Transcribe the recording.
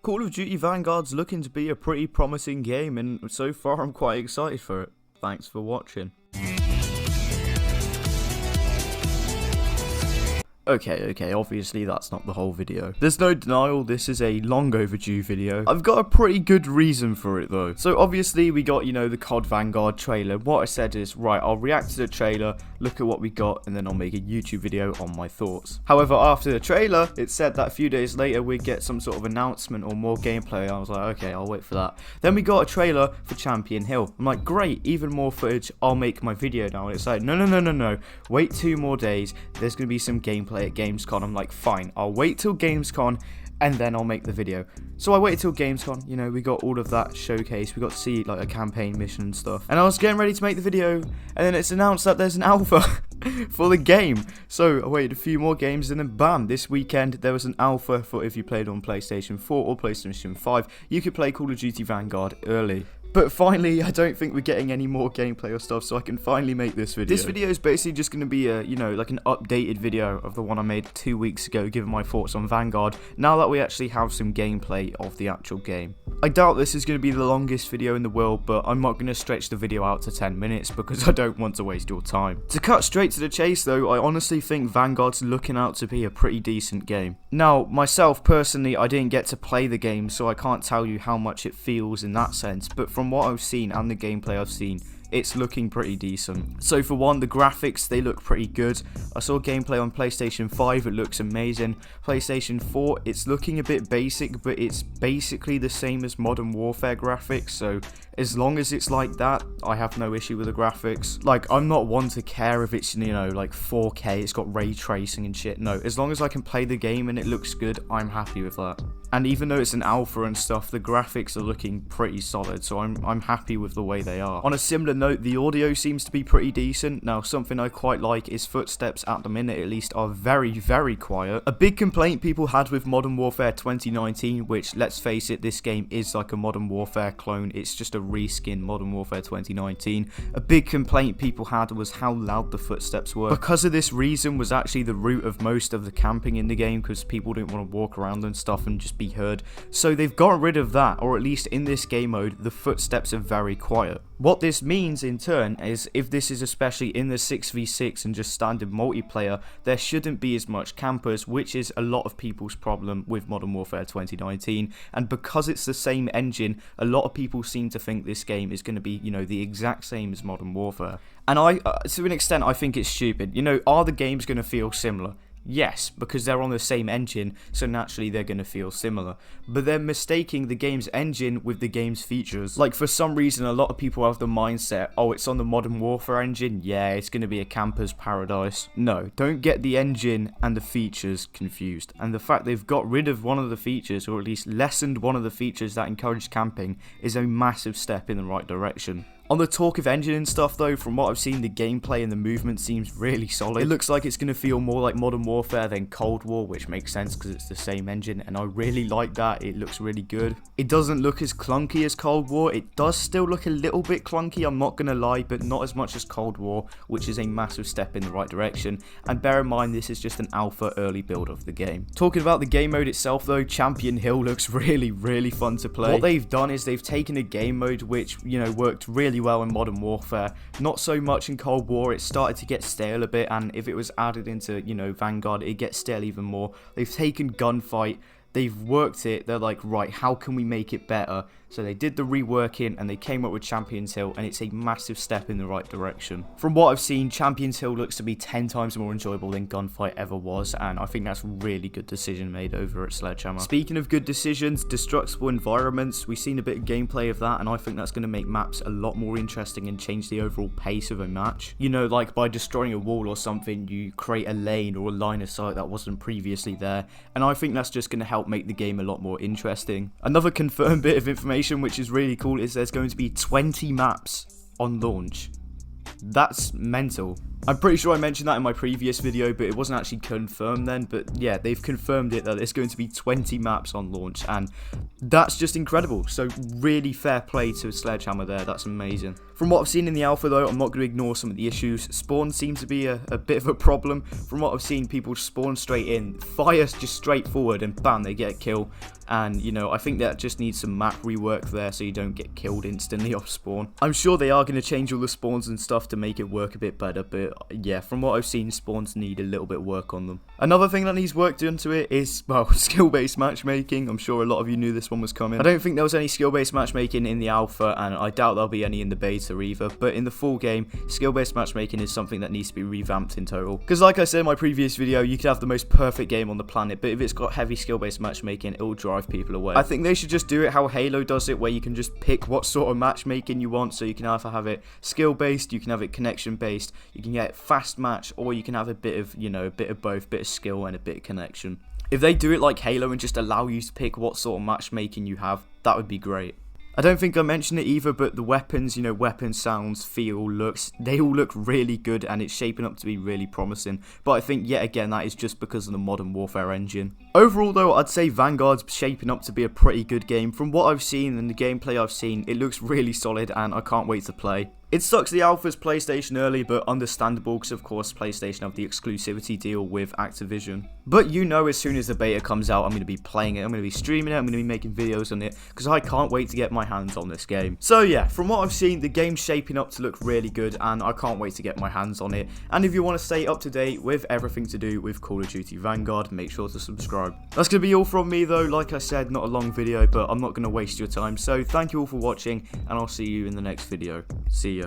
Call of Duty Vanguard's looking to be a pretty promising game, and so far I'm quite excited for it. Thanks for watching. Okay, obviously that's not the whole video. There's no denial, this is a long overdue video. I've got a pretty good reason for it though. So obviously we got, the COD Vanguard trailer. What I said is, right, I'll react to the trailer, look at what we got, and then I'll make a YouTube video on my thoughts. However, after the trailer, it said that a few days later we'd get some sort of announcement or more gameplay. I was like, okay, I'll wait for that. Then we got a trailer for Champion Hill. I'm like, great, even more footage, I'll make my video now. And it's like, no, wait 2 more days, there's gonna be some gameplay at Gamescom. I'm like, fine, I'll wait till Gamescom and then I'll make the video. So I waited till Gamescom, we got all of that showcase, we got to see like a campaign mission and stuff, and I was getting ready to make the video, and then it's announced that there's an alpha for the game. So I waited a few more games, and then bam, this weekend there was an alpha for if you played on PlayStation 4 or PlayStation 5, you could play Call of Duty Vanguard early. But finally, I don't think we're getting any more gameplay or stuff, so I can finally make this video. This video is basically just going to be a, like an updated video of the one I made 2 weeks ago, giving my thoughts on Vanguard, now that we actually have some gameplay of the actual game. I doubt this is going to be the longest video in the world, but I'm not going to stretch the video out to 10 minutes because I don't want to waste your time. To cut straight to the chase though, I honestly think Vanguard's looking out to be a pretty decent game. Now, myself personally, I didn't get to play the game, so I can't tell you how much it feels in that sense, but from what I've seen and the gameplay I've seen, it's looking pretty decent. So for one, the graphics, they look pretty good. I saw gameplay on PlayStation 5, it looks amazing. PlayStation 4, it's looking a bit basic, but it's basically the same as Modern Warfare graphics, so as long as it's like that, I have no issue with the graphics. Like, I'm not one to care if it's, like 4K, it's got ray tracing and shit. No, as long as I can play the game and it looks good, I'm happy with that. And even though it's an alpha and stuff, the graphics are looking pretty solid, so I'm happy with the way they are. On a similar note, the audio seems to be pretty decent. Now, something I quite like is footsteps at the minute, at least, are very, very quiet. A big complaint people had with Modern Warfare 2019, which, let's face it, this game is like a Modern Warfare clone. It's just a reskin Modern Warfare 2019. A big complaint people had was how loud the footsteps were. Because of this reason was actually the root of most of the camping in the game, because people didn't want to walk around and stuff and just be heard. So they've got rid of that, or at least in this game mode, the footsteps are very quiet. What this means in turn is if this is especially in the 6v6 and just standard multiplayer, there shouldn't be as much campers, which is a lot of people's problem with Modern Warfare 2019. And because it's the same engine, a lot of people seem to think this game is going to be, the exact same as Modern Warfare. And to an extent, I think it's stupid. Are the games going to feel similar? Yes, because they're on the same engine, so naturally they're going to feel similar. But they're mistaking the game's engine with the game's features. Like, for some reason, a lot of people have the mindset, oh, it's on the Modern Warfare engine, yeah, it's going to be a camper's paradise. No, don't get the engine and the features confused. And the fact they've got rid of one of the features, or at least lessened one of the features that encourage camping, is a massive step in the right direction. On the talk of engine and stuff though, from what I've seen, the gameplay and the movement seems really solid. It looks like it's going to feel more like Modern Warfare than Cold War, which makes sense because it's the same engine, and I really like that. It looks really good. It doesn't look as clunky as Cold War. It does still look a little bit clunky, I'm not going to lie, but not as much as Cold War, which is a massive step in the right direction. And bear in mind, this is just an alpha early build of the game. Talking about the game mode itself though, Champion Hill looks really, really fun to play. What they've done is they've taken a game mode which, worked really well in Modern Warfare, not so much in Cold War. It started to get stale a bit, and if it was added into, Vanguard, it gets stale even more. They've taken gunfight, they've worked it, they're like, right, how can we make it better? So they did the reworking and they came up with Champions Hill, and it's a massive step in the right direction. From what I've seen, Champions Hill looks to be 10 times more enjoyable than Gunfight ever was, and I think that's a really good decision made over at Sledgehammer. Speaking of good decisions, destructible environments, we've seen a bit of gameplay of that, and I think that's going to make maps a lot more interesting and change the overall pace of a match. Like by destroying a wall or something, you create a lane or a line of sight that wasn't previously there, and I think that's just going to help make the game a lot more interesting. Another confirmed bit of information which is really cool is there's going to be 20 maps on launch. That's mental. I'm pretty sure I mentioned that in my previous video, but it wasn't actually confirmed then. But yeah, they've confirmed it that there's going to be 20 maps on launch, and that's just incredible. So really fair play to Sledgehammer there. That's amazing. From what I've seen in the alpha though, I'm not going to ignore some of the issues. Spawn seems to be a bit of a problem. From what I've seen, people spawn straight in, fire just straight forward, and bam, they get a kill. And, you know, I think that just needs some map rework there so you don't get killed instantly off spawn. I'm sure they are going to change all the spawns and stuff to make it work a bit better, but yeah, from what I've seen, spawns need a little bit of work on them. Another thing that needs work done to it is, well, skill-based matchmaking. I'm sure a lot of you knew this one was coming. I don't think there was any skill-based matchmaking in the alpha, and I doubt there'll be any in the beta either, but in the full game, skill-based matchmaking is something that needs to be revamped in total. Because like I said in my previous video, you could have the most perfect game on the planet, but if it's got heavy skill-based matchmaking, it will drive people away. I think they should just do it how Halo does it, where you can just pick what sort of matchmaking you want, so you can either have it skill-based, you can have it connection-based, you can get fast match, or you can have a bit of, you know, a bit of both, bit of skill and a bit of connection. If they do it like Halo and just allow you to pick what sort of matchmaking you have, that would be great. I don't think I mentioned it either, but the weapons, you know, weapon sounds, feel, looks, they all look really good, and it's shaping up to be really promising. But I think, yet again, that is just because of the Modern Warfare engine. Overall, though, I'd say Vanguard's shaping up to be a pretty good game. From what I've seen and the gameplay I've seen, it looks really solid, and I can't wait to play. It sucks the alpha's PlayStation early, but understandable because, of course, PlayStation have the exclusivity deal with Activision. But you know, as soon as the beta comes out, I'm going to be playing it, I'm going to be streaming it, I'm going to be making videos on it, because I can't wait to get my hands on this game. So yeah, from what I've seen, the game's shaping up to look really good, and I can't wait to get my hands on it. And if you want to stay up to date with everything to do with Call of Duty Vanguard, make sure to subscribe. That's going to be all from me though. Like I said, not a long video, but I'm not going to waste your time. So thank you all for watching, and I'll see you in the next video. See ya.